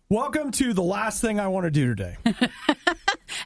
Welcome to the last thing I want to do today.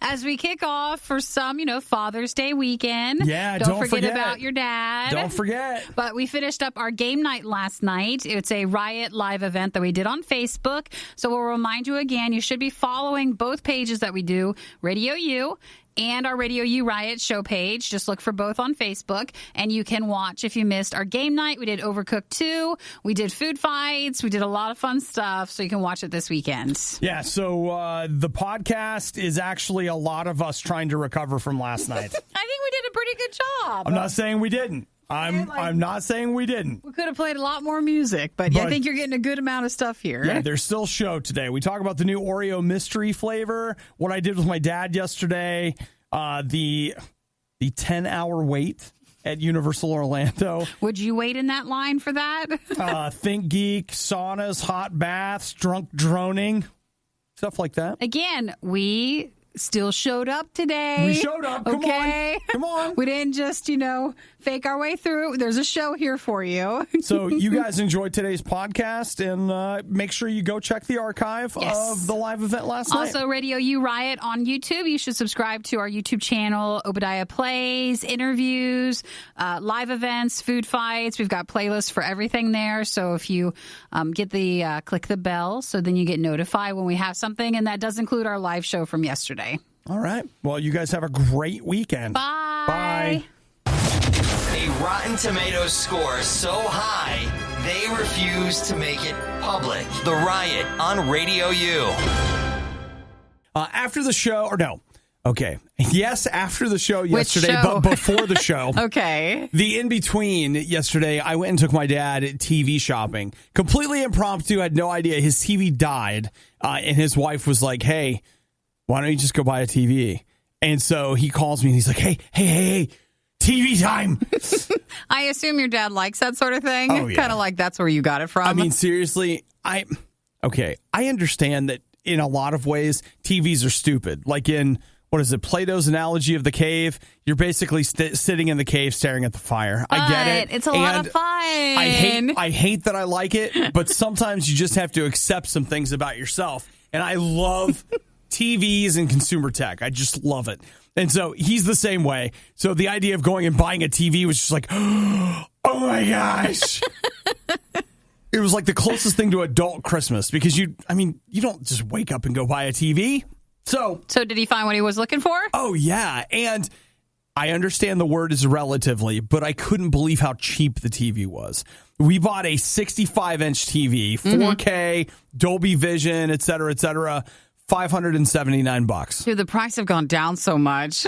As we kick off for some, Father's Day weekend. Yeah, don't forget about your dad. Don't forget. But we finished up our game night last night. It's a RIOT live event that we did on Facebook. So we'll remind you again, you should be following both pages that we do, RadioU and our RadioU RIOT show page. Just look for both on Facebook, and you can watch if you missed our game night. We did Overcooked 2. We did food fights. We did a lot of fun stuff, so you can watch it this weekend. Yeah, so the podcast is actually a lot of us trying to recover from last night. I think we did a pretty good job. I'm not saying we didn't. I'm not saying we didn't. We could have played a lot more music, but I think you're getting a good amount of stuff here. Yeah, there's still show today. We talk about the new Oreo Mystery Flavor, what I did with my dad yesterday, the 10-hour wait at Universal Orlando. Would you wait in that line for that? ThinkGeek, saunas, hot baths, drunk droning, stuff like that. Again, we still showed up today. We showed up. Come on. We didn't just, fake our way through. There's a show here for you. So you guys enjoyed today's podcast, and make sure you go check the archive of the live event last night. Also, RadioU RIOT on YouTube. You should subscribe to our YouTube channel, Obadiah Plays, interviews, live events, food fights. We've got playlists for everything there. So if you get the click the bell, so then you get notified when we have something, and that does include our live show from yesterday. All right. Well, you guys have a great weekend. Bye. A Rotten Tomatoes score so high, they refuse to make it public. The Riot on Radio U. After the show, or no. Okay. Yes, after the show yesterday, show? but before the show. Okay. The in-between yesterday, I went and took my dad TV shopping. Completely impromptu, had no idea. His TV died, and his wife was like, hey, why don't you just go buy a TV? And so he calls me, and he's like, hey, TV time. I assume your dad likes that sort of thing. Oh, yeah. Kind of like that's where you got it from. I mean, seriously, I understand that in a lot of ways, TVs are stupid. Like in, what is it, Plato's analogy of the cave? You're basically sitting in the cave staring at the fire. I get it. It's a lot of fun. I hate that I like it, but sometimes you just have to accept some things about yourself. And I love TVs and consumer tech. I just love it. And so he's the same way. So the idea of going and buying a TV was just like, oh my gosh. It was like the closest thing to adult Christmas because you don't just wake up and go buy a TV. So did he find what he was looking for? Oh, yeah. And I understand the word is relatively, but I couldn't believe how cheap the TV was. We bought a 65-inch TV, 4K, Dolby Vision, et cetera, $579. Dude, the price have gone down so much.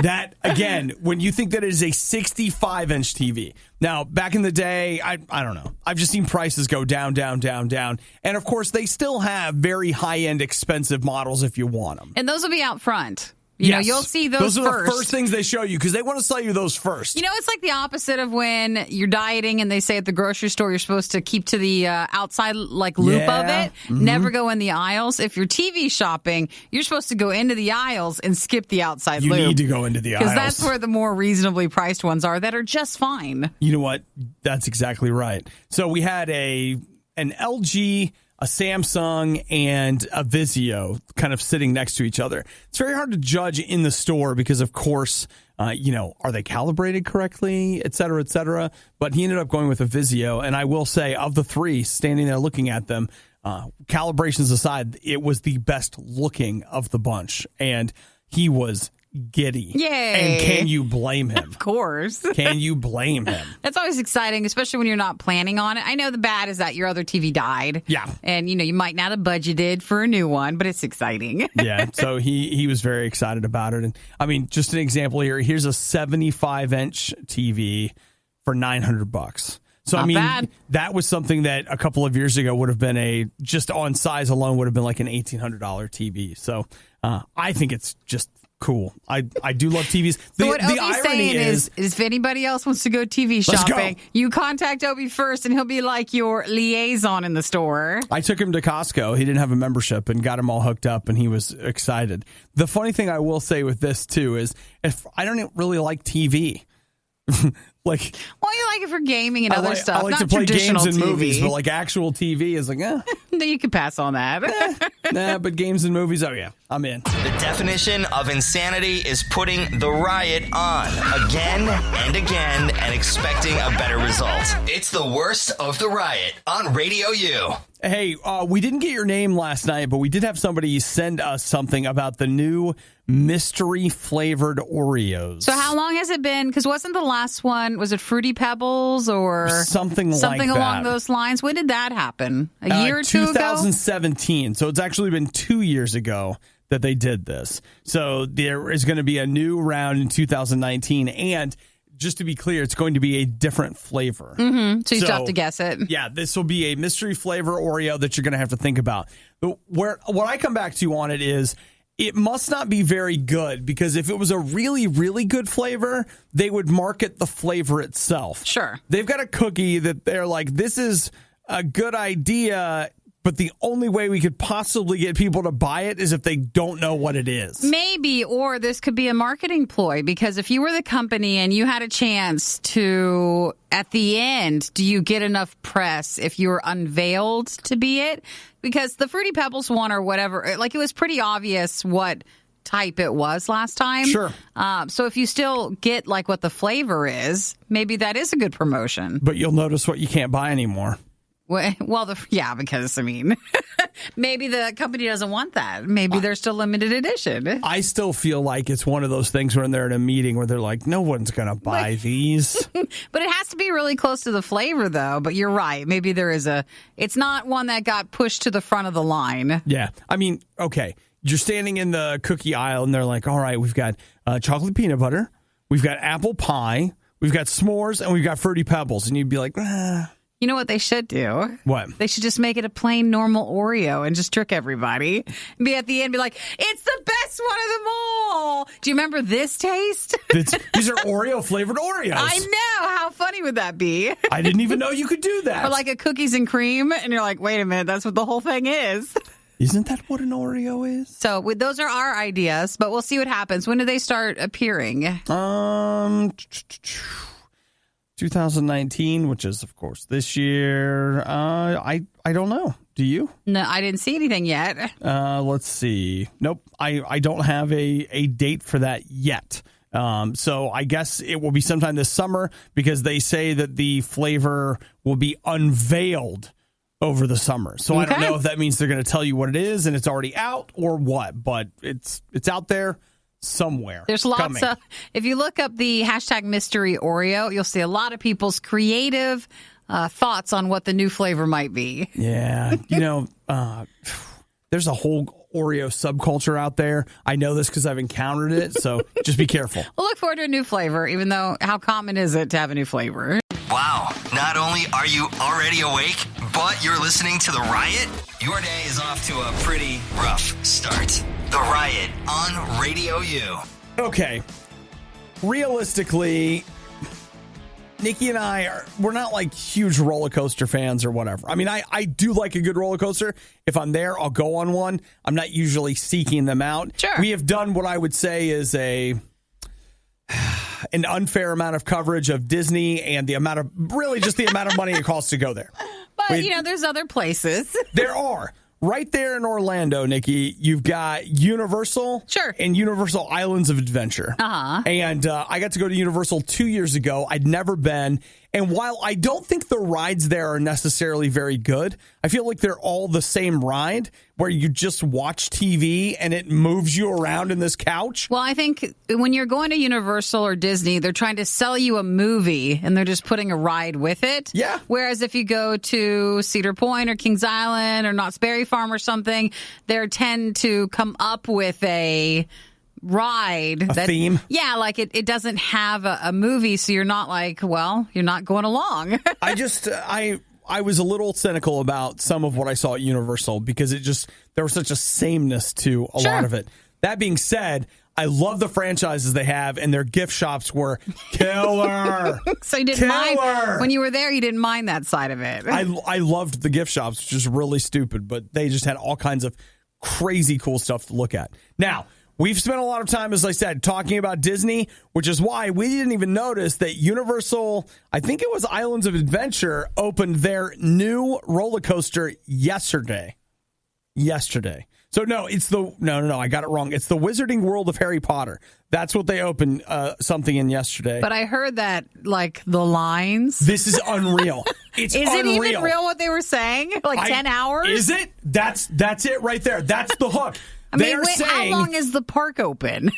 That, again, when you think that it is a 65-inch TV. Now, back in the day, I don't know. I've just seen prices go down. And, of course, they still have very high-end, expensive models if you want them. And those will be out front. You know, you'll see those first. Those are the first things they show you because they want to sell you those first. It's like the opposite of when you're dieting and they say at the grocery store you're supposed to keep to the outside loop of it. Never go in the aisles. If you're TV shopping, you're supposed to go into the aisles and skip the outside loop. You need to go into the aisles. Because that's where the more reasonably priced ones are that are just fine. You know what? That's exactly right. So we had an LG, a Samsung, and a Vizio kind of sitting next to each other. It's very hard to judge in the store because, of course, are they calibrated correctly, et cetera, et cetera. But he ended up going with a Vizio. And I will say, of the three standing there looking at them, calibrations aside, it was the best looking of the bunch. And he was giddy. Yay. And can you blame him? Of course. Can you blame him? That's always exciting, especially when you're not planning on it. I know the bad is that your other TV died. Yeah. And, you might not have budgeted for a new one, but it's exciting. Yeah. So he was very excited about it. And I mean, just an example here. Here's a 75-inch TV for $900. So, not bad. That was something that a couple of years ago would have been just on size alone would have been like an $1,800 TV. So I think it's just cool. I do love TVs. So what Obi's saying is if anybody else wants to go TV shopping, you contact Obi first and he'll be like your liaison in the store. I took him to Costco. He didn't have a membership and got him all hooked up and he was excited. The funny thing I will say with this too is if I don't really like TV. Like, well, you like it for gaming and other stuff. I like not to play games and TV. movies, but like actual TV is like, You can pass on that. nah, but games and movies, oh yeah, I'm in. The definition of insanity is putting the riot on again and again and expecting a better result. It's the worst of the riot on Radio U. Hey, we didn't get your name last night, but we did have somebody send us something about the new mystery flavored Oreos. So how long has it been? Because wasn't the last one, was it Fruity Pebbles or something like that? Along those lines? When did that happen? A year or two ago? 2017. So it's actually been 2 years ago that they did this. So there is going to be a new round in 2019. And just to be clear, it's going to be a different flavor. Mm-hmm. So you still have to guess it. Yeah, this will be a mystery flavor Oreo that you're going to have to think about. But what I come back to on it is, it must not be very good, because if it was a really, really good flavor, they would market the flavor itself. Sure. They've got a cookie that they're like, this is a good idea, but the only way we could possibly get people to buy it is if they don't know what it is. Maybe, or this could be a marketing ploy, because if you were the company and you had a chance to, at the end, do you get enough press if you were unveiled to be it? Because the Fruity Pebbles one or whatever, like, it was pretty obvious what type it was last time. Sure. So if you still get like what the flavor is, maybe that is a good promotion. But you'll notice what you can't buy anymore. Well, because, I mean, maybe the company doesn't want that. Maybe they're still limited edition. I still feel like it's one of those things when they're in a meeting where they're like, no one's going to buy these. But it has to be really close to the flavor, though. But you're right. Maybe there is it's not one that got pushed to the front of the line. Yeah. I mean, okay. You're standing in the cookie aisle and they're like, all right, we've got chocolate peanut butter, we've got apple pie, we've got s'mores, and we've got Fruity Pebbles. And you'd be like, You know what they should do? What? They should just make it a plain normal Oreo and just trick everybody. Be at the end, be like, it's the best one of them all. Do you remember this taste? These are Oreo flavored Oreos. I know. How funny would that be? I didn't even know you could do that. Or like a cookies and cream, and you're like, wait a minute, that's what the whole thing is. Isn't that what an Oreo is? So those are our ideas, but we'll see what happens. When do they start appearing? 2019, which is, of course, this year. I don't know. Do you? No, I didn't see anything yet. Let's see. Nope. I don't have a date for that yet. So I guess it will be sometime this summer, because they say that the flavor will be unveiled over the summer. So I don't know if that means they're going to tell you what it is and it's already out or what, but it's out there somewhere. There's lots of, if you look up the hashtag mystery Oreo, you'll see a lot of people's creative thoughts on what the new flavor might be. Yeah. There's a whole Oreo subculture out there. I know this because I've encountered it, so just be careful. We'll look forward to a new flavor, even though how common is it to have a new flavor? Wow. Not only are you already awake, but you're listening to The Riot? Your day is off to a pretty rough start. The Riot on Radio U. Okay. Realistically, Nikki and we're not like huge roller coaster fans or whatever. I mean, I do like a good roller coaster. If I'm there, I'll go on one. I'm not usually seeking them out. Sure. We have done what I would say is an unfair amount of coverage of Disney and the amount of money it costs to go there. But, there's other places. There are. Right there in Orlando, Nikki, you've got Universal. Sure. And Universal Islands of Adventure. Uh-huh. And I got to go to Universal 2 years ago. I'd never been. And while I don't think the rides there are necessarily very good, I feel like they're all the same ride where you just watch TV and it moves you around in this couch. Well, I think when you're going to Universal or Disney, they're trying to sell you a movie and they're just putting a ride with it. Yeah. Whereas if you go to Cedar Point or Kings Island or Knott's Berry Farm or something, they tend to come up with a ride. Theme? Yeah, like it doesn't have a movie, so you're not like, well, you're not going along. I was a little cynical about some of what I saw at Universal because there was such a sameness to a lot of it. That being said, I love the franchises they have, and their gift shops were killer. So you didn't mind when you were there. You didn't mind that side of it. I loved the gift shops, which is really stupid, but they just had all kinds of crazy cool stuff to look at. Now, We've spent a lot of time, as I said, talking about Disney, which is why we didn't even notice that Universal, I think it was Islands of Adventure, opened their new roller coaster yesterday. So no, I got it wrong. It's the Wizarding World of Harry Potter. That's what they opened something in yesterday. But I heard that, like, the lines. This is unreal. It's Is unreal. it even real what they were saying? Like 10 hours? Is it? That's it right there. That's the hook. I mean, how long is the park open?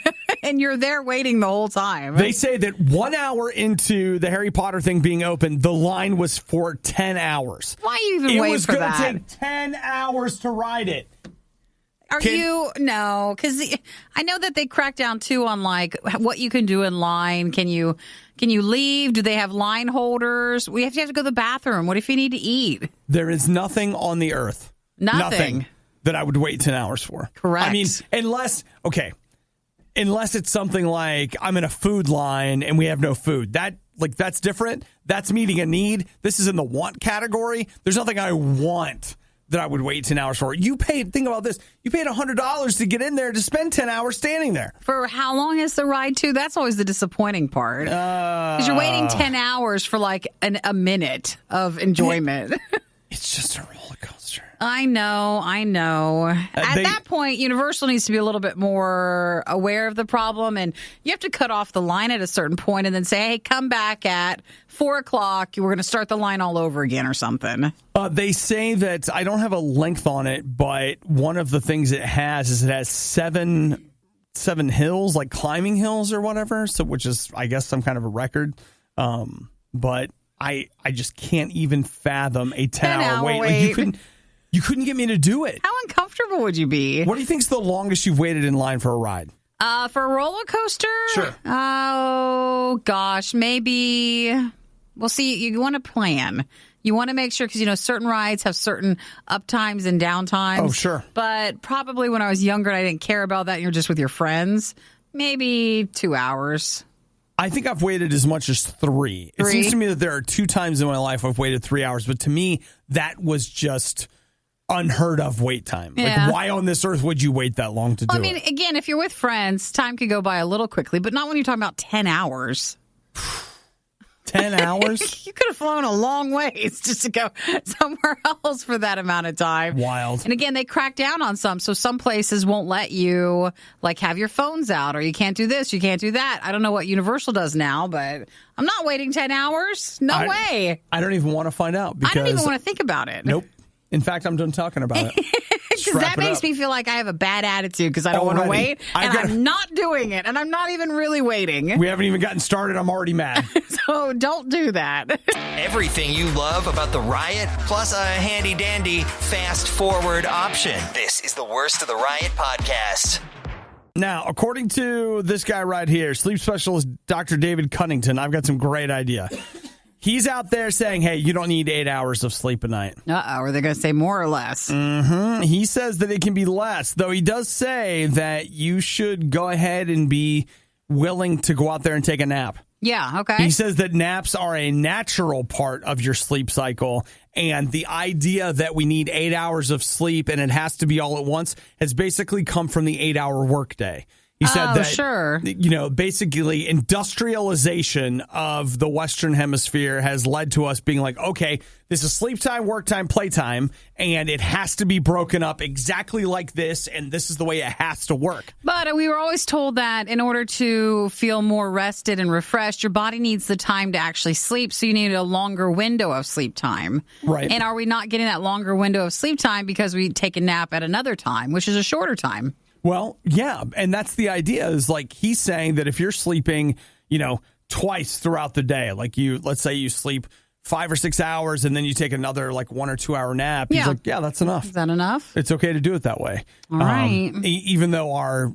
And you're there waiting the whole time. They say that 1 hour into the Harry Potter thing being open, the line was for 10 hours. Why even wait for that? It was going to take 10 hours to ride it. No, because I know that they crack down too on like what you can do in line. Can you leave? Do they have line holders? We have to go to the bathroom. What if you need to eat? There is nothing on the earth. Nothing that I would wait 10 hours for. Correct. I mean, unless it's something like I'm in a food line and we have no food. That's different. That's meeting a need. This is in the want category. There's nothing I want that I would wait 10 hours for. Think about this. You paid $100 to get in there to spend 10 hours standing there. For how long is the ride to? That's always the disappointing part. Because you're waiting 10 hours for like a minute of enjoyment. It's just a roller coaster. I know. At that point, Universal needs to be a little bit more aware of the problem, and you have to cut off the line at a certain point and then say, hey, come back at 4 o'clock. We're going to start the line all over again or something. They say that, I don't have a length on it, but one of the things it has is it has seven hills, like climbing hills or whatever, so which is, I guess, some kind of a record. But I just can't even fathom a 10-hour wait. Like you couldn't get me to do it. How uncomfortable would you be? What do you think's the longest you've waited in line for a ride? For a roller coaster? Sure. Oh, gosh. Maybe. Well, see, you want to plan. You want to make sure, because, certain rides have certain up times and down times. Oh, sure. But probably when I was younger and I didn't care about that and you're just with your friends, maybe 2 hours. I think I've waited as much as 3. It seems to me that there are 2 times in my life I've waited 3 hours. But to me, that was just unheard of wait time. Yeah. Like, why on this earth would you wait that long to do it? I mean, again, if you're with friends, time could go by a little quickly, but not when you're talking about 10 hours. 10 hours? You could have flown a long ways just to go somewhere else for that amount of time. Wild. And again, they crack down on some. So some places won't let you like have your phones out, or you can't do this, you can't do that. I don't know what Universal does now, but I'm not waiting 10 hours. No way. I don't even want to find out. Because I don't even want to think about it. Nope. In fact, I'm done talking about it. Because that makes me feel like I have a bad attitude because I don't want to wait. I'm not doing it. And I'm not even really waiting. We haven't even gotten started. I'm already mad. So don't do that. Everything you love about the Riot, plus a handy-dandy fast-forward option. This is the Worst of the Riot podcast. Now, according to this guy right here, sleep specialist Dr. David Cunnington, I've got some great idea. He's out there saying, hey, you don't need 8 hours of sleep a night. Uh-oh, are they going to say more or less? Mm-hmm. He says that it can be less, though he does say that you should go ahead and be willing to go out there and take a nap. Yeah, okay. He says that naps are a natural part of your sleep cycle, and the idea that we need 8 hours of sleep and it has to be all at once has basically come from the 8-hour workday. He said that, sure. Basically industrialization of the Western Hemisphere has led to us being like, okay, this is sleep time, work time, playtime, and it has to be broken up exactly like this, and this is the way it has to work. But we were always told that in order to feel more rested and refreshed, your body needs the time to actually sleep, so you need a longer window of sleep time. Right. And are we not getting that longer window of sleep time because we take a nap at another time, which is a shorter time? Well, yeah, and that's the idea is like he's saying that if you're sleeping, twice throughout the day, like let's say you sleep 5 or 6 hours and then you take another like 1 or 2 hour nap. He's like, yeah, that's enough. Is that enough? It's okay to do it that way. All right. Even though our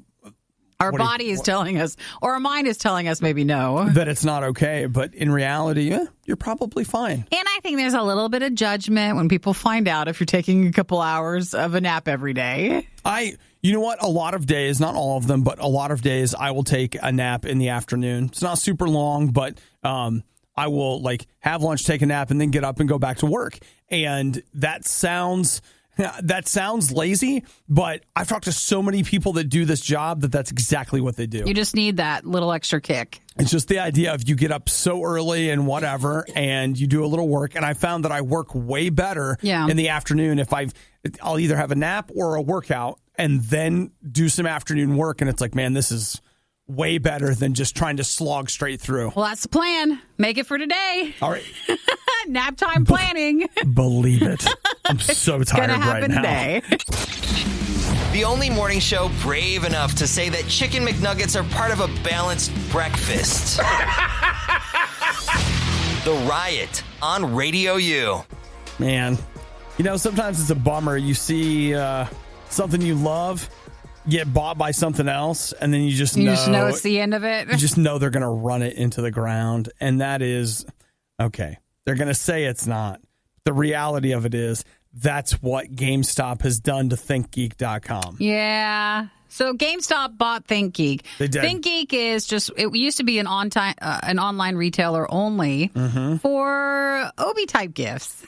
body is telling us, or our mind is telling us maybe no. That it's not okay. But in reality, you're probably fine. And I think there's a little bit of judgment when people find out if you're taking a couple hours of a nap every day. You know what? A lot of days, not all of them, but a lot of days I will take a nap in the afternoon. It's not super long, but I will like have lunch, take a nap, and then get up and go back to work. And that sounds That sounds lazy, but I've talked to so many people that do this job that's exactly what they do. You just need that little extra kick. It's just the idea of you get up so early and whatever, and you do a little work. And I found that I work way better in the afternoon if I'll either have a nap or a workout and then do some afternoon work. And it's like, man, this is way better than just trying to slog straight through. Well, that's the plan. Make it for today. All right. Nap time planning. Believe it. I'm so tired right now. Today. The only morning show brave enough to say that Chicken McNuggets are part of a balanced breakfast. The Riot on Radio U. Man, sometimes it's a bummer. You see something you love get bought by something else, and then you just know it's the end of it. You just know they're going to run it into the ground, and that is okay. They're going to say it's not. The reality of it is that's what GameStop has done to ThinkGeek.com. Yeah. So GameStop bought ThinkGeek. They did. ThinkGeek is it used to be an online retailer only for Obi-type gifts.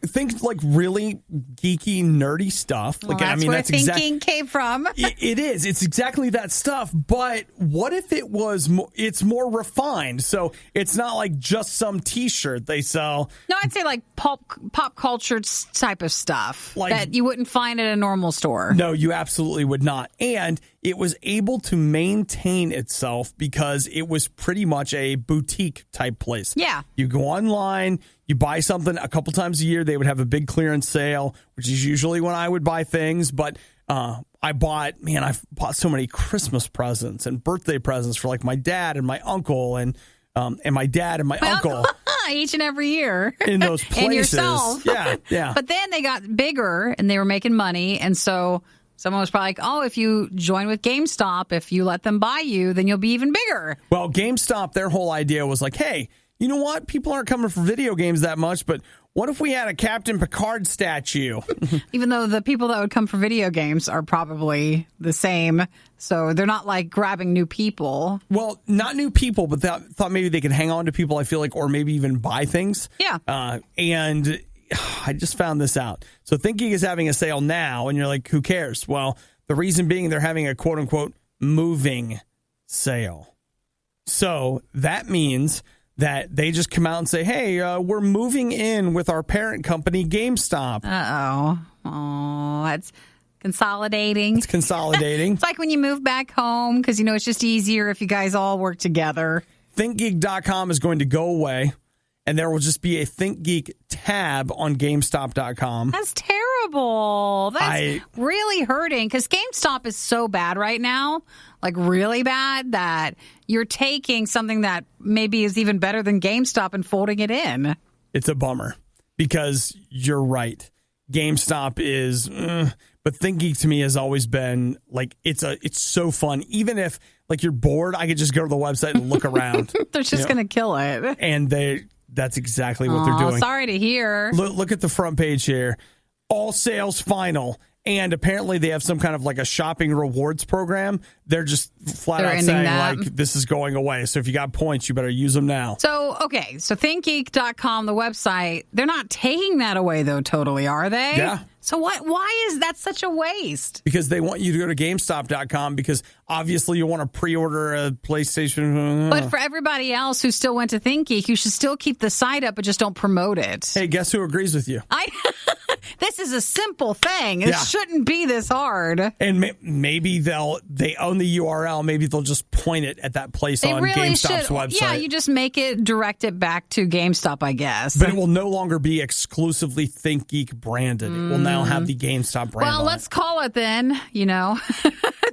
Think like really geeky, nerdy stuff. Well, that's where thinking came from. It is. It's exactly that stuff. But what if it was? It's more refined. So it's not like just some T-shirt they sell. No, I'd say like pop culture type of stuff that you wouldn't find at a normal store. No, you absolutely would not. And it was able to maintain itself because it was pretty much a boutique type place. Yeah. You go online, you buy something a couple times a year. They would have a big clearance sale, which is usually when I would buy things. But I've bought so many Christmas presents and birthday presents for like my dad and my uncle and my dad and my uncle. Each and every year. In those places. And yourself. Yeah. But then they got bigger and they were making money. And so someone was probably like, oh, if you join with GameStop, if you let them buy you, then you'll be even bigger. Well, GameStop, their whole idea was like, hey, you know what? People aren't coming for video games that much, but what if we had a Captain Picard statue? Even though the people that would come for video games are probably the same. So they're not like grabbing new people. Well, not new people, but thought maybe they could hang on to people, I feel like, or maybe even buy things. Yeah. And I just found this out. So ThinkGeek is having a sale now, and you're like, who cares? Well, the reason being they're having a quote-unquote moving sale. So that means that they just come out and say, hey, we're moving in with our parent company, GameStop. Uh-oh. Oh, that's consolidating. It's consolidating. It's like when you move back home because, it's just easier if you guys all work together. ThinkGeek.com is going to go away, and there will just be a ThinkGeek tab on GameStop.com. That's terrible. That's really hurting because GameStop is so bad right now, like really bad, that you're taking something that maybe is even better than GameStop and folding it in. It's a bummer because you're right. GameStop is, but ThinkGeek to me has always been like, it's so fun. Even if like you're bored, I could just go to the website and look around. They're just going to kill it. And that's exactly what they're doing. Sorry to hear. Look at the front page here. All sales final. And apparently they have some kind of like a shopping rewards program. They're just flat out saying like this is going away. So if you got points, you better use them now. So, okay. So ThinkGeek.com, the website, they're not taking that away though totally, are they? Yeah. So why is that such a waste? Because they want you to go to GameStop.com because obviously you want to pre-order a PlayStation. But for everybody else who still went to ThinkGeek, you should still keep the site up but just don't promote it. Hey, guess who agrees with you? This is a simple thing. It shouldn't be this hard. And maybe they own the URL. Maybe they'll just point it at that place on GameStop's website. Yeah, you just direct it back to GameStop, I guess. But it will no longer be exclusively ThinkGeek branded. It will now have the GameStop brand. Well, let's call it then,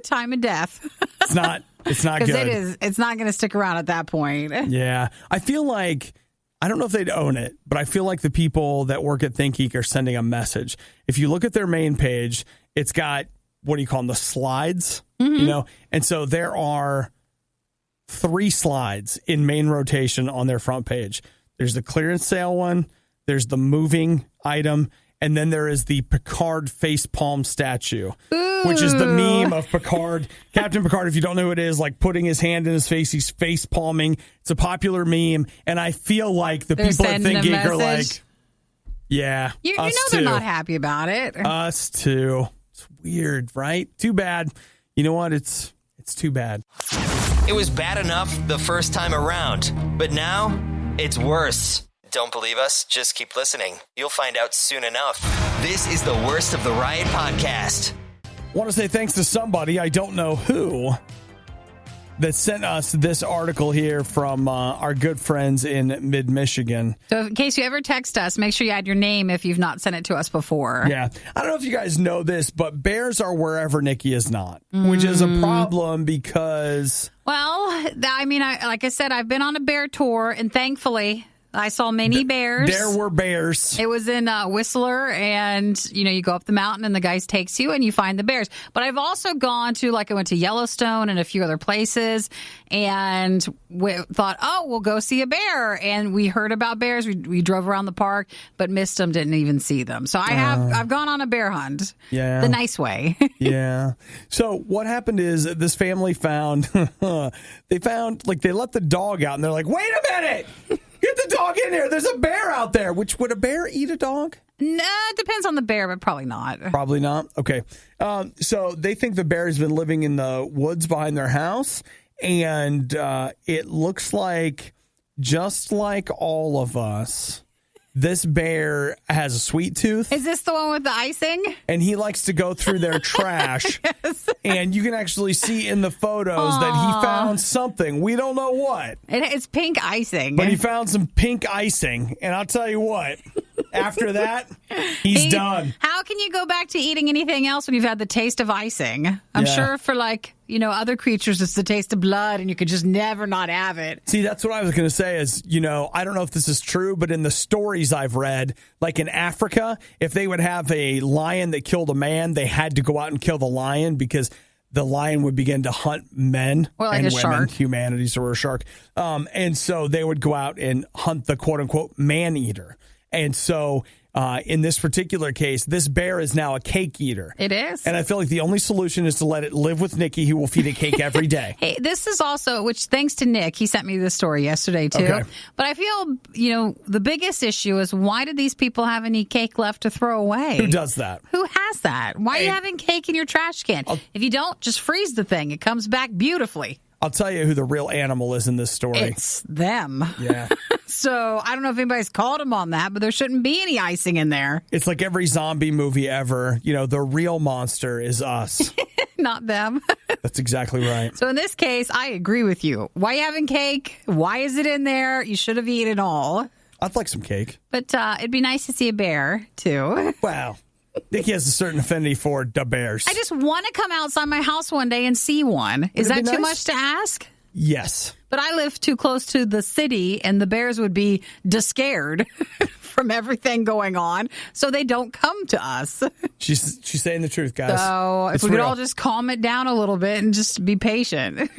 time and death. It's not good. It's not going to stick around at that point. Yeah. I feel like, I don't know if they'd own it, but I feel like the people that work at ThinkGeek are sending a message. If you look at their main page, it's got, what do you call them, the slides, And so there are 3 slides in main rotation on their front page. There's the clearance sale one, there's the moving item, and then there is the Picard facepalm statue, which is the meme of Picard. Captain Picard, if you don't know who it is, like putting his hand in his face, he's face palming. It's a popular meme, and I feel like the people at ThinkGeek are like, Yeah. You know they're not happy about it. Us too. It's weird, right? Too bad. You know what? It's too bad. It was bad enough the first time around, but now it's worse. Don't believe us? Just keep listening. You'll find out soon enough. This is the Worst of the Riot podcast. Want to say thanks to somebody, I don't know who, that sent us this article here from our good friends in mid-Michigan. So in case you ever text us, make sure you add your name if you've not sent it to us before. Yeah. I don't know if you guys know this, but bears are wherever Nikki is not, which is a problem because... Well, I mean, like I said, I've been on a bear tour, and thankfully... I saw many bears. There were bears. It was in Whistler, and, you go up the mountain, and the guy takes you, and you find the bears. But I've also gone to, I went to Yellowstone and a few other places, and we thought, we'll go see a bear. And we heard about bears. We drove around the park, but missed them, didn't even see them. So I've gone on a bear hunt. Yeah. The nice way. Yeah. So what happened is this family found, they let the dog out, and they're like, wait a minute! Get the dog in here. There's a bear out there. Which, would a bear eat a dog? No, it depends on the bear, but probably not. Probably not? Okay. So they think the bear has been living in the woods behind their house, and it looks like, just like all of us, this bear has a sweet tooth. Is this the one with the icing? And he likes to go through their trash. Yes. And you can actually see in the photos that he found something. We don't know what. It's pink icing. But he found some pink icing. And I'll tell you what, after that, he's done. How can you go back to eating anything else when you've had the taste of icing? I'm sure for other creatures, it's the taste of blood, and you could just never not have it. See, that's what I was going to say is, I don't know if this is true, but in the stories I've read, like in Africa, if they would have a lion that killed a man, they had to go out and kill the lion because the lion would begin to hunt men or like and a women, shark. Humanities, or a shark. And so they would go out and hunt the quote-unquote man-eater. And so... in this particular case, this bear is now a cake eater. It is. And I feel like the only solution is to let it live with Nikki, who will feed it cake every day. Hey, this is also, which thanks to Nick, he sent me this story yesterday too. Okay. But I feel, the biggest issue is, why do these people have any cake left to throw away? Who does that? Who has that? Why are you having cake in your trash can? If you don't, just freeze the thing. It comes back beautifully. I'll tell you who the real animal is in this story. It's them. Yeah. So I don't know if anybody's called them on that, but there shouldn't be any icing in there. It's like every zombie movie ever. The real monster is us. Not them. That's exactly right. So in this case, I agree with you. Why are you having cake? Why is it in there? You should have eaten it all. I'd like some cake. But it'd be nice to see a bear, too. Wow. Nikki has a certain affinity for the bears. I just want to come outside my house one day and see one. Is that too much to ask? Yes. But I live too close to the city, and the bears would be scared from everything going on, so they don't come to us. She's saying the truth, guys. So if we could all just calm it down a little bit and just be patient.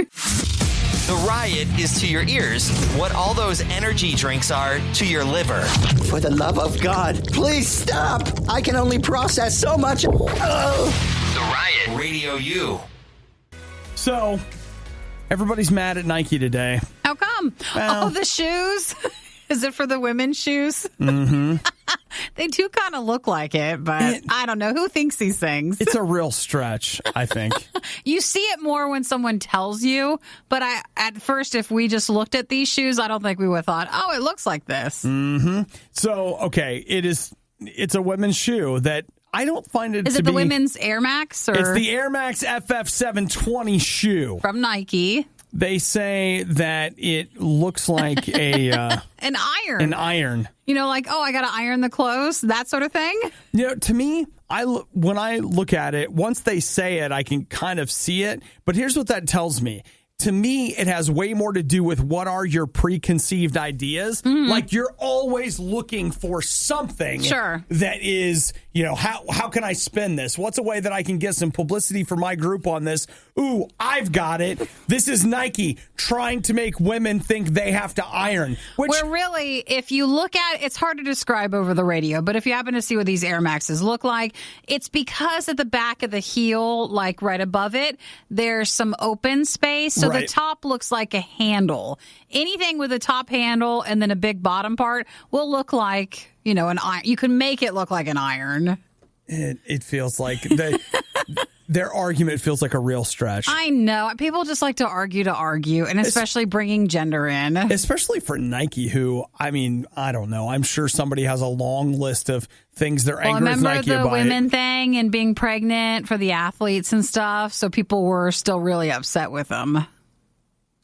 The Riot is to your ears what all those energy drinks are to your liver. For the love of God, please stop. I can only process so much. The Riot, RadioU. So, everybody's mad at Nike today. How come? Well, the shoes? Is it for the women's shoes? Mm-hmm. They do kind of look like it, but I don't know. Who thinks these things? It's a real stretch, I think. You see it more when someone tells you, but at first, if we just looked at these shoes, I don't think we would have thought, it looks like this. Mm-hmm. So, okay, it's a women's shoe that I don't find it Is it the women's Air Max? Or? It's the Air Max FF 720 shoe. From Nike. They say that it looks like an iron. An iron. I got to iron the clothes, that sort of thing. To me, when I look at it, once they say it, I can kind of see it. But here's what that tells me. To me, it has way more to do with what are your preconceived ideas. Mm-hmm. Like, you're always looking for something that is, how can I spin this? What's a way that I can get some publicity for my group on this? Ooh, I've got it. This is Nike trying to make women think they have to iron. Where really, if you look at it, it's hard to describe over the radio, but if you happen to see what these Air Maxes look like, it's because at the back of the heel, like right above it, there's some open space. So So Right. the top looks like a handle. Anything with a top handle and then a big bottom part will look like, an iron. You can make it look like an iron. It feels like their argument feels like a real stretch. I know. People just like to argue, and especially bringing gender in. Especially for Nike, who, I don't know. I'm sure somebody has a long list of things they're angry with Nike remember about. the women thing and being pregnant for the athletes and stuff? So people were still really upset with them.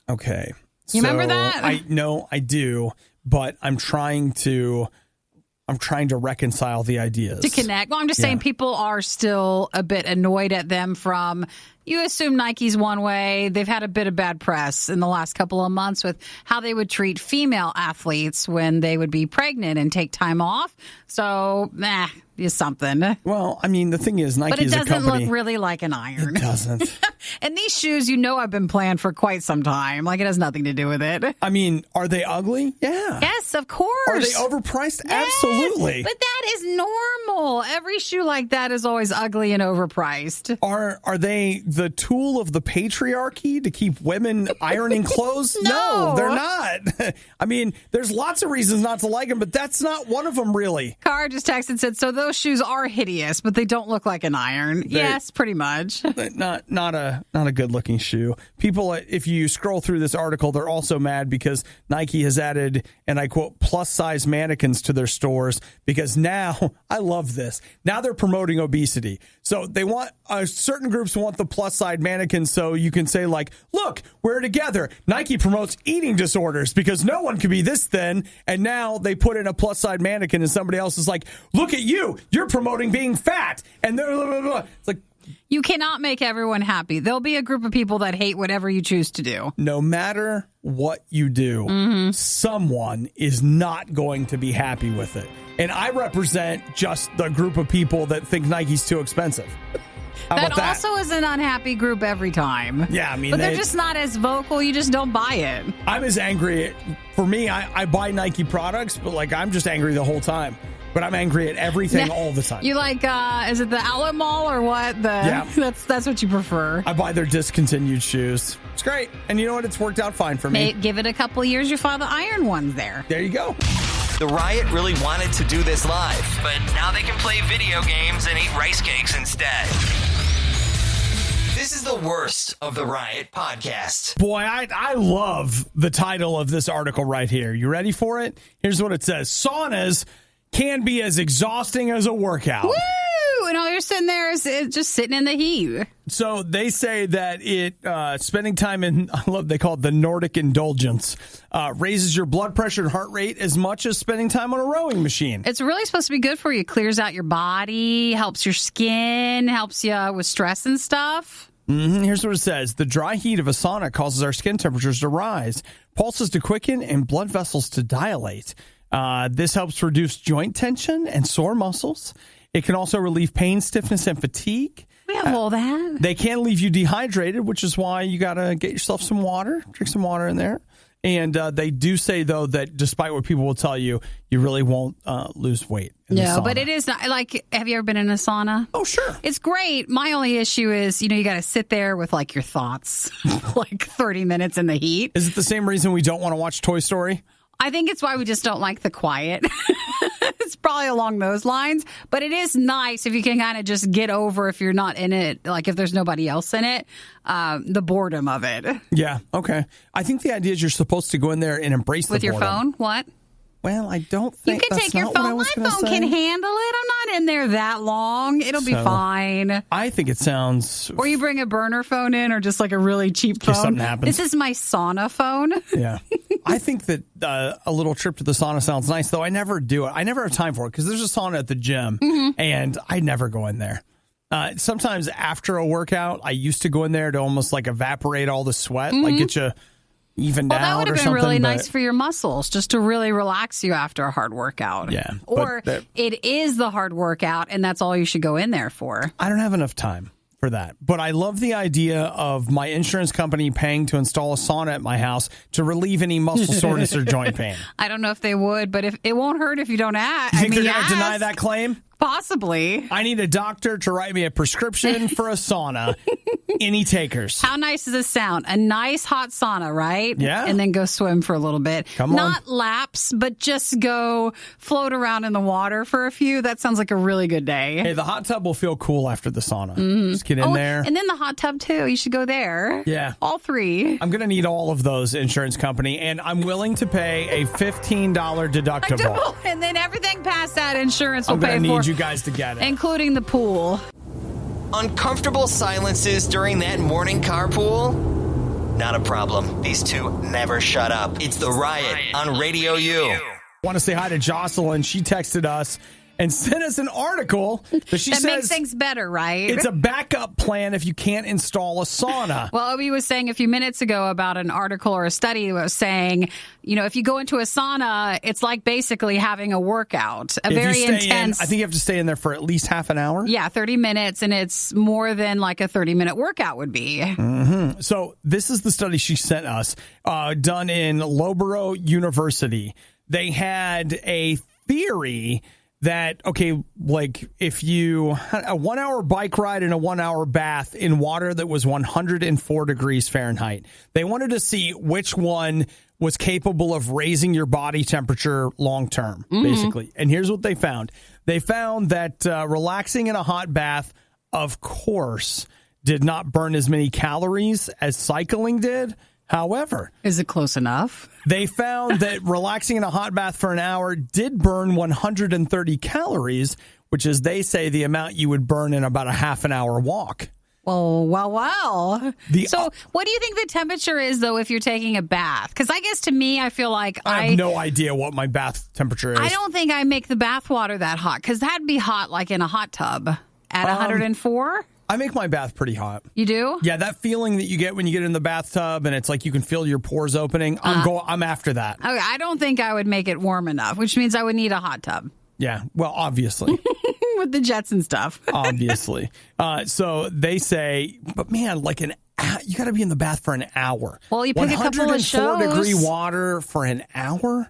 Okay. You remember that? I do, but I'm trying to reconcile the ideas. To connect. Well, I'm just saying people are still a bit annoyed at them from, you assume Nike's one way. They've had a bit of bad press in the last couple of months with how they would treat female athletes when they would be pregnant and take time off. So, is something. Well, the thing is, Nike is a company. But it doesn't look really like an iron. It doesn't. And these shoes, I've been planned for quite some time. Like, it has nothing to do with it. Are they ugly? Yeah. Yes, of course. Are they overpriced? Yes, Absolutely. but that is normal. Every shoe like that is always ugly and overpriced. Are they the tool of the patriarchy to keep women ironing clothes? No, they're not. There's lots of reasons not to like them, but that's not one of them, really. Car just texted and said, so those shoes are hideous, but they don't look like an iron. Yes, pretty much. Not a good looking shoe. People, if you scroll through this article, they're also mad because Nike has added, and I quote, plus size mannequins to their stores because now, I love this, now they're promoting obesity. So they want, certain groups want the plus size mannequins so you can say like, look, we're together. Nike promotes eating disorders because no one can be this thin. And now they put in a plus size mannequin and somebody else is like, look at you, you're promoting being fat. And blah, blah, blah. It's like, you cannot make everyone happy. There'll be a group of people that hate whatever you choose to do. No matter what you do, someone is not going to be happy with it. And I represent just the group of people that think Nike's too expensive. How about that? Also is an unhappy group every time. Yeah, but they're just not as vocal. You just don't buy it. I'm as angry. For me, I buy Nike products, but I'm just angry the whole time. But I'm angry at everything all the time. You like, is it the outlet mall or what? Yeah. That's what you prefer. I buy their discontinued shoes. It's great. And you know what? It's worked out fine for me. Give it a couple years, you find the iron ones there. There you go. The Riot really wanted to do this live, but now they can play video games and eat rice cakes instead. This is the worst of the Riot podcast. Boy, I love the title of this article right here. You ready for it? Here's what it says. Saunas can be as exhausting as a workout. Woo! And all you're sitting there is just sitting in the heat. So they say that spending time in, they call it the Nordic indulgence, raises your blood pressure and heart rate as much as spending time on a rowing machine. It's really supposed to be good for you. Clears out your body, helps your skin, helps you with stress and stuff. Here's what it says. The dry heat of a sauna causes our skin temperatures to rise, pulses to quicken, and blood vessels to dilate. This helps reduce joint tension and sore muscles. It can also relieve pain, stiffness, and fatigue. We have all that. They can leave you dehydrated, which is why you got to get yourself some water. Drink some water in there. And they do say, though, that despite what people will tell you, you really won't lose weight in the sauna. But it is not, have you ever been in a sauna? Oh, sure. It's great. My only issue is, you got to sit there with, your thoughts, 30 minutes in the heat. Is it the same reason we don't want to watch Toy Story? I think it's why we just don't like the quiet. It's probably along those lines. But it is nice if you can kind of just get over, if you're not in it, if there's nobody else in it, the boredom of it. Yeah, okay. I think the idea is you're supposed to go in there and embrace the boredom. With your phone? What? Well, I don't think you can that's take your not phone. what I My was phone gonna say. can handle it. I'm not in there that long. It'll be fine. I think it sounds... Or you bring a burner phone in, or just a really cheap phone. something happens. This is my sauna phone. Yeah. I think that a little trip to the sauna sounds nice, though I never do it. I never have time for it because there's a sauna at the gym, and I never go in there. Sometimes after a workout, I used to go in there to almost evaporate all the sweat, get you evened out or something. That would have been really nice for your muscles, just to really relax you after a hard workout. Yeah. Or it is the hard workout, and that's all you should go in there for. I don't have enough time for that. But I love the idea of my insurance company paying to install a sauna at my house to relieve any muscle soreness or joint pain. I don't know if they would, but if it won't hurt if you don't ask. You think they're going to deny that claim? Possibly. I need a doctor to write me a prescription for a sauna. Any takers? How nice does this sound? A nice hot sauna, right? Yeah. And then go swim for a little bit. Come on. Not laps, but just go float around in the water for a few. That sounds like a really good day. Hey, the hot tub will feel cool after the sauna. Just get in there. And then the hot tub, too. You should go there. Yeah. All three. I'm going to need all of those, insurance company, and I'm willing to pay a $15 deductible. And then everything past that, insurance will I'm pay going to for. need you guys to get it. Including the pool. Uncomfortable silences during that morning carpool? Not a problem. These two never shut up. It's the Riot on Radio U. I want to say hi to Jocelyn. She texted us and sent us an article that she says makes things better, right? it's a backup plan if you can't install a sauna. Well, Obi was saying a few minutes ago about an article or a study that was saying, if you go into a sauna, it's like basically having a workout, very intense. I think you have to stay in there for at least half an hour. Yeah, 30 minutes, and it's more than like a 30-minute workout would be. Mm-hmm. So this is the study she sent us, done in Loughborough University. They had a theory that, if you had a 1 hour bike ride and a 1 hour bath in water that was 104 degrees Fahrenheit, they wanted to see which one was capable of raising your body temperature long term, basically. And here's what they found. They found that relaxing in a hot bath, of course, did not burn as many calories as cycling did. However, is it close enough? They found that relaxing in a hot bath for an hour did burn 130 calories, which is, they say, the amount you would burn in about a half an hour walk. Oh, wow. So what do you think the temperature is, though, if you're taking a bath? Because I guess to me, I feel like I have no idea what my bath temperature is. I don't think I make the bath water that hot, because that'd be hot like in a hot tub at 104. I make my bath pretty hot. You do? Yeah, that feeling that you get when you get in the bathtub and it's like you can feel your pores opening. I'm after that. Okay, I don't think I would make it warm enough, which means I would need a hot tub. Yeah, well, obviously. With the jets and stuff. Obviously. So they say, but man, you got to be in the bath for an hour. Well, you pick a couple of shows. 104-degree water for an hour?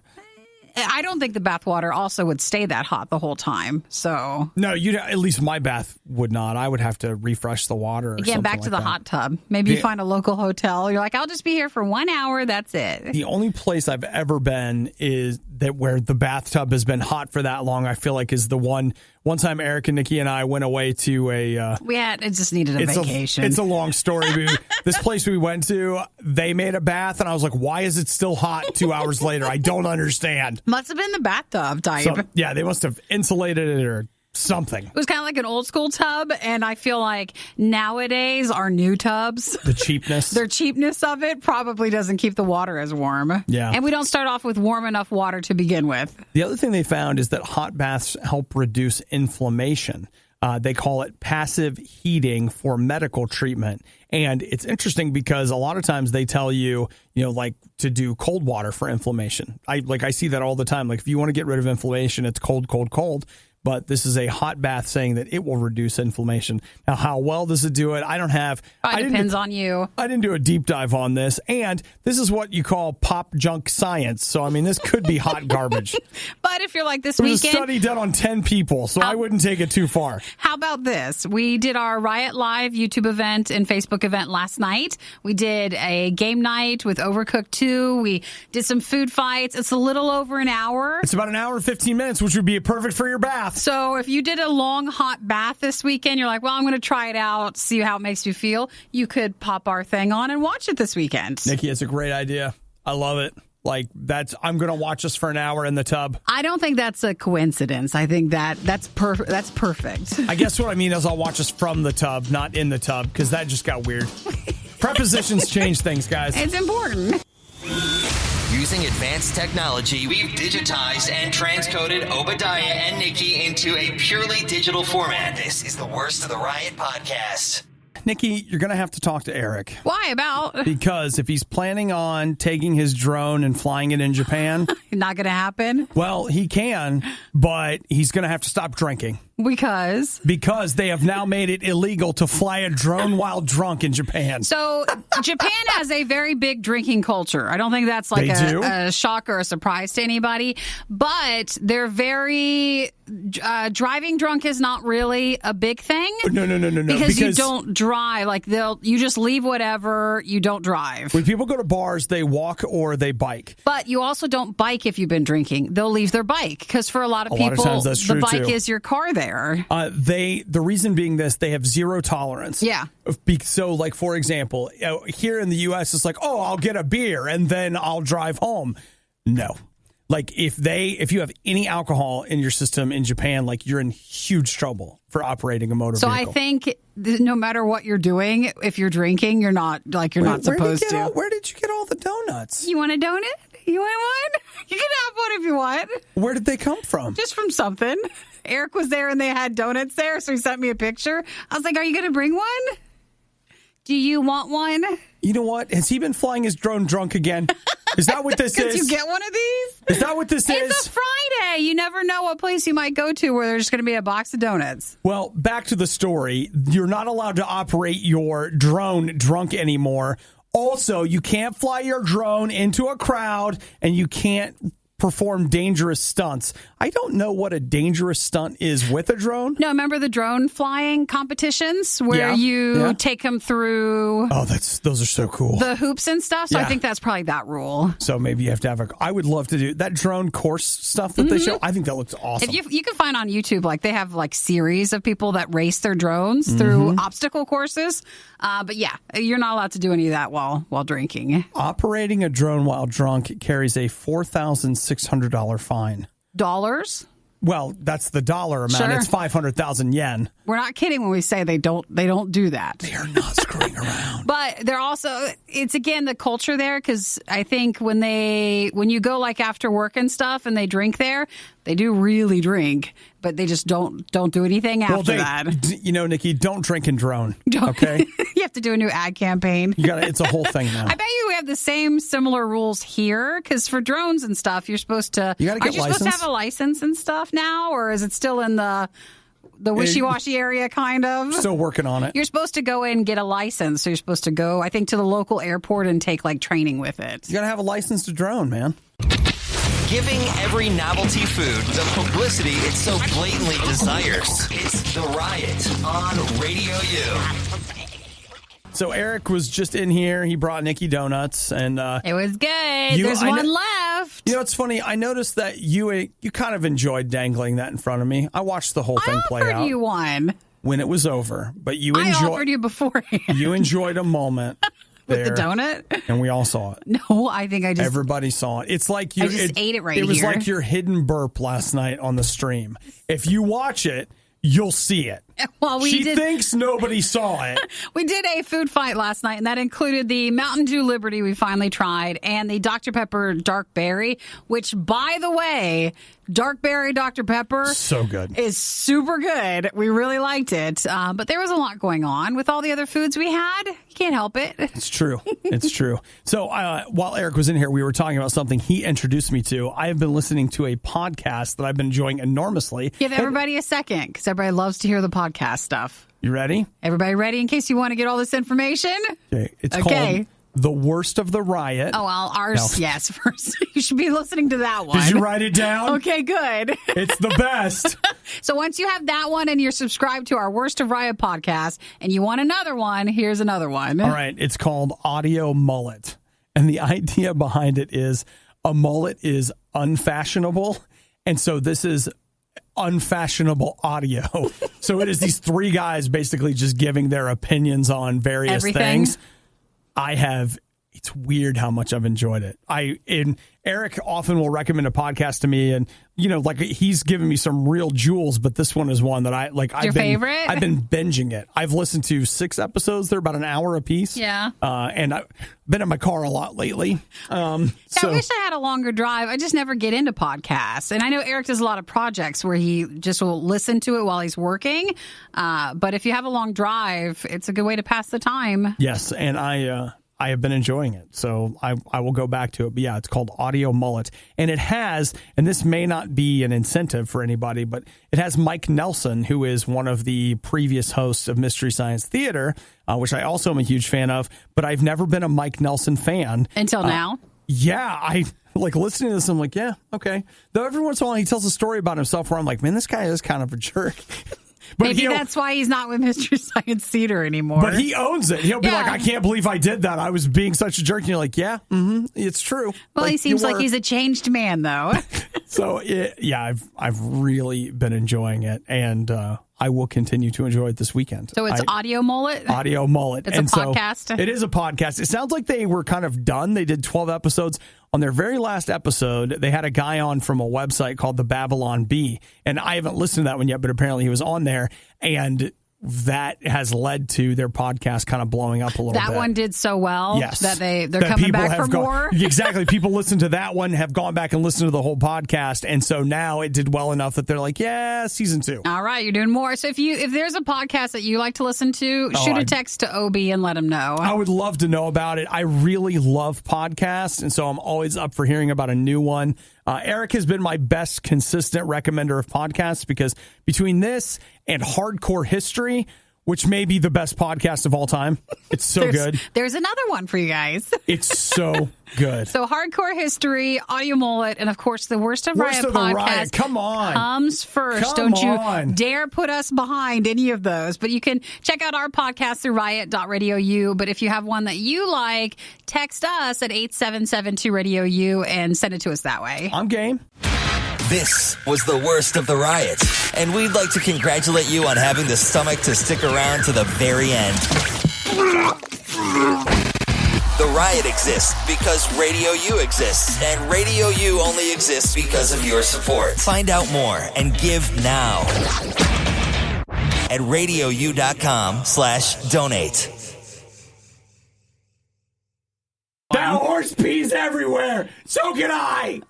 I don't think the bath water also would stay that hot the whole time. So no, at least my bath would not. I would have to refresh the water. Again, back to the hot tub. Maybe you find a local hotel. You're like, I'll just be here for 1 hour. That's it. The only place I've ever been is that where the bathtub has been hot for that long. I feel like is the one time Eric and Nikki and I went away to it just needed a vacation. It's a long story. This place we went to, they made a bath, and I was like, why is it still hot 2 hours later? I don't understand. Must have been the bathtub type. So, yeah, they must have insulated it or something. It was kind of like an old school tub, and I feel like nowadays our new tubs, the cheapness of it probably doesn't keep the water as warm. Yeah. And we don't start off with warm enough water to begin with. The other thing they found is that hot baths help reduce inflammation. They call it passive heating for medical treatment. And it's interesting because a lot of times they tell you, to do cold water for inflammation. I see that all the time. Like if you want to get rid of inflammation, it's cold, cold, cold. But this is a hot bath saying that it will reduce inflammation. Now, how well does it do it? Depends on you. I didn't do a deep dive on this. And this is what you call pop junk science. So, this could be hot garbage. But if you're like this weekend. It was a study done on 10 people, so I wouldn't take it too far. How about this? We did our Riot Live YouTube event and Facebook event last night. We did a game night with Overcooked 2. We did some food fights. It's a little over an hour. It's about an hour and 15 minutes, which would be perfect for your bath. So if you did a long, hot bath this weekend, you're like, well, I'm going to try it out, see how it makes you feel. You could pop our thing on and watch it this weekend. Nikki, it's a great idea. I love it. I'm going to watch us for an hour in the tub. I don't think that's a coincidence. I think that's perfect. I guess what I mean is I'll watch us from the tub, not in the tub, because that just got weird. Prepositions change things, guys. It's important. Using advanced technology, we've digitized and transcoded Obadiah and Nikki into a purely digital format. This is the Worst of the Riot podcast. Nikki, you're going to have to talk to Eric. Why about? Because if he's planning on taking his drone and flying it in Japan... Not going to happen? Well, he can, but he's going to have to stop drinking. Because they have now made it illegal to fly a drone while drunk in Japan. So Japan has a very big drinking culture. I don't think that's like a shock or a surprise to anybody. But they're very... driving drunk is not really a big thing. No. Because you don't drive. Like, you just leave whatever. You don't drive. When people go to bars, they walk or they bike. But you also don't bike if you've been drinking. They'll leave their bike. Because for a lot of people, times that's true the bike too. is your car there. The reason being this, they have zero tolerance. Yeah. So, like, for example, here in the U.S., it's like, oh, I'll get a beer and then I'll drive home. No. Like, if you have any alcohol in your system in Japan, like, you're in huge trouble for operating a motor vehicle. So I think no matter what you're doing, if you're drinking, you're not supposed to. Where did you get all the donuts? You want a donut? You want one? You can have one if you want. Where did they come from? Just from something. Eric was there and they had donuts there, so he sent me a picture. I was like, are you going to bring one? Do you want one? You know what? Has he been flying his drone drunk again? Is that what this is? Did you get one of these? Is that what this is? It's a Friday. You never know what place you might go to where there's going to be a box of donuts. Well, back to the story. You're not allowed to operate your drone drunk anymore. Also, you can't fly your drone into a crowd, and you can't perform dangerous stunts. I don't know what a dangerous stunt is with a drone. No, remember the drone flying competitions where you take them through... Oh, those are so cool. The hoops and stuff. So I think that's probably that rule. So maybe you have to have I would love to do that drone course stuff that they show. I think that looks awesome. If you can find on YouTube, like, they have like series of people that race their drones through obstacle courses. But yeah, you're not allowed to do any of that while drinking. Operating a drone while drunk carries a $4,600 fine. Dollars? Well, that's the dollar amount. Sure. It's 500,000 yen. We're not kidding when we say they don't do that. They are not screwing around. But they're also, it's again the culture there, because I think when you go like after work and stuff and they drink there, they do really drink, but they just don't do anything after that. You know, Nikki, don't drink and drone. Okay, you have to do a new ad campaign. It's a whole thing now. I bet you we have the similar rules here, because for drones and stuff, you're supposed to. You got to get supposed to have a license and stuff now, or is it still in the wishy-washy area, kind of? Still working on it. You're supposed to go in and get a license, so you're supposed to go, I think, to the local airport and take like training with it. You got to have a license to drone, man. Giving every novelty food the publicity it so blatantly desires. It's The Riot on Radio U. So Eric was just in here. He brought Nikki donuts, and it was good. There's one left. You know, it's funny. I noticed that you kind of enjoyed dangling that in front of me. I watched the whole thing play out. I offered you one when it was over, but I offered you beforehand. You enjoyed a moment. With the donut? And we all saw it. No, I think I just... Everybody saw it. It's like I just ate it right here. It was like your hidden burp last night on the stream. If you watch it, you'll see it. Well, she thinks nobody saw it. We did a food fight last night, and that included the Mountain Dew Liberty we finally tried, and the Dr. Pepper Dark Berry, which, by the way, Dark Berry Dr. Pepper so good. Is super good. We really liked it. But there was a lot going on with all the other foods we had. You can't help it. It's true. It's true. So while Eric was in here, we were talking about something he introduced me to. I have been listening to a podcast that I've been enjoying enormously. Give everybody a second, because everybody loves to hear the podcast stuff. You ready? Everybody ready in case you want to get all this information? Okay. It's called The Worst of the Riot. Oh, well, ours, yes. First, you should be listening to that one. Did you write it down? Okay, good. It's the best. So once you have that one and you're subscribed to our Worst of Riot podcast and you want another one, here's another one. All right. It's called Audio Mullet. And the idea behind it is a mullet is unfashionable. And so this is unfashionable audio. So it is these three guys basically just giving their opinions on various things. It's weird how much I've enjoyed it. Eric often will recommend a podcast to me, and like he's given me some real jewels, but this one is one that I like. Favorite? I've been binging it. I've listened to 6 episodes. They're about an hour a piece. Yeah. And I've been in my car a lot lately. I wish I had a longer drive. I just never get into podcasts. And I know Eric does a lot of projects where he just will listen to it while he's working. But if you have a long drive, it's a good way to pass the time. Yes. And I have been enjoying it. So I will go back to it. But yeah, it's called Audio Mullet. And it has, and this may not be an incentive for anybody, but it has Mike Nelson, who is one of the previous hosts of Mystery Science Theater, which I also am a huge fan of. But I've never been a Mike Nelson fan. Until now? Yeah, I like listening to this. I'm like, yeah, okay. Though every once in a while he tells a story about himself where I'm like, man, this guy is kind of a jerk. But maybe that's why he's not with Mystery Science Theater anymore. But he owns it. He'll be like, I can't believe I did that. I was being such a jerk. And you're like, yeah, it's true. Well, like, he seems like he's a changed man, though. So, I've really been enjoying it. And I will continue to enjoy it this weekend. So it's Audio Mullet? Audio Mullet. It's a podcast? So it is a podcast. It sounds like they were kind of done. They did 12 episodes. On their very last episode, they had a guy on from a website called the Babylon Bee. And I haven't listened to that one yet, but apparently he was on there. And that has led to their podcast kind of blowing up a little bit. That one did so well that they're that coming back for more. Exactly. People listen to that one, have gone back and listened to the whole podcast. And so now it did well enough that they're like, yeah, season 2. All right, you're doing more. So if there's a podcast that you like to listen to, shoot a text to Obi and let him know. I would love to know about it. I really love podcasts, and so I'm always up for hearing about a new one. Eric has been my best consistent recommender of podcasts because between this and Hardcore History, which may be the best podcast of all time, it's so good. There's another one for you guys. It's so good. So Hardcore History, Audio Mullet, and of course the Worst of Riot podcast Come on. comes first. Don't you dare put us behind any of those. But you can check out our podcast through riot.radiou. But if you have one that you like, text us at 8772-RADIO-U and send it to us that way. I'm game. This was the worst of the riot, and we'd like to congratulate you on having the stomach to stick around to the very end. The riot exists because Radio U exists, and Radio U only exists because of your support. Find out more and give now at RadioU.com/donate. That horse pees everywhere. So can I.